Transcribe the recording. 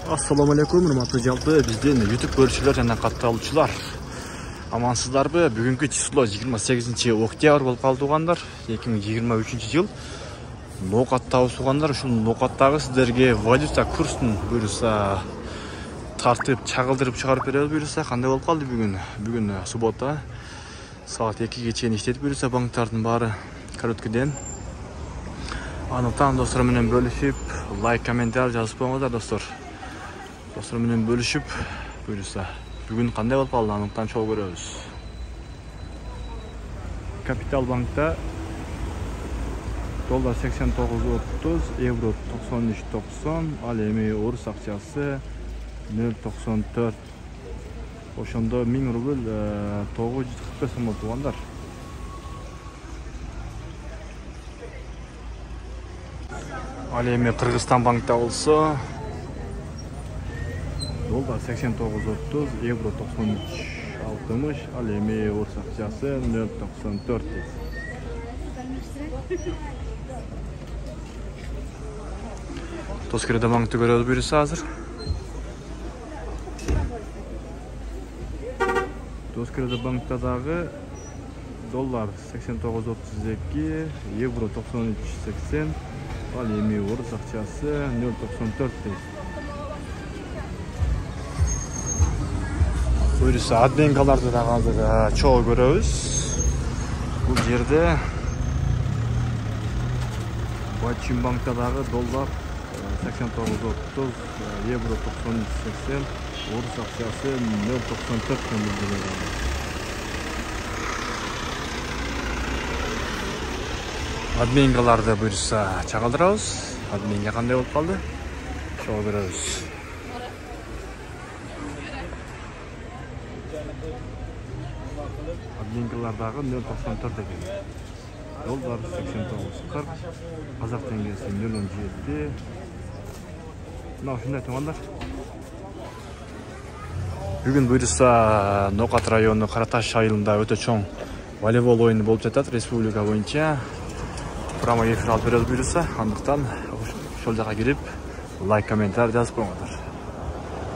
Assalamu alaikum, hurmatly жалпы биздин YouTube көрүүчүлөр жана катталуучулар. Амансыздарбы? Бүгүнкү число 28 октябрь болуп калды угандар. 2023 жыл. Ноокат табысугандар, ушул ноокаттагы сиздерге валюта курсун буюрса тартып, чагылдырып чыгарып беребиз буюрса. Кандай болуп калды бүгүн? Бүгүн суббота. Саат 2-ге чейин иштетип буюрса банктардын баары короткиден. Анықтан достар менен бөлүшүп, лайк, комментарий жазып коюңуздар достор. Достар менен бөлүшүп, буюрса бүгүн кандай болуп калды анықтан чогуу көрөбүз. Капитал банкта доллар 89.30, евро 93.90, ал эми орус акчасы 0.94. Ошондо 1000 рубль 945 сом отугандар. Ал эми Кыргызстан банкта болсо доллар 89.30, евро 93.60, ал эми орус акчасы 0.94. Тоскерде банкты көрөбүз буюрса азыр. Тоскерде банкта дагы доллар 89.32, евро 93.80, ал эми орус акчасы 0.94. Буюрса админкаларды дагы азыр чогуу көрөбүз. Бул жерде Бачим банкта дагы доллар 89.30, евро 93.80, орус акчасы 0.94 билдирилген. Админкаларды буюрса чагылдырабыз. Админге кандай болуп калды? Чогуу көрөбүз. Админкалардагы 0.94 экен. Доллар 89.40, казак теңгеси 0.17. Мына ушундай туугандар. Бүгүн буюрса Ноокат району Караташ айылында өтө чоң волейбол оюну болуп жатат республика боюнча. Прямо эфир алып беребиз буюрса, андыктан ошол жака кирип лайк, комментарий жазып коюңуздар.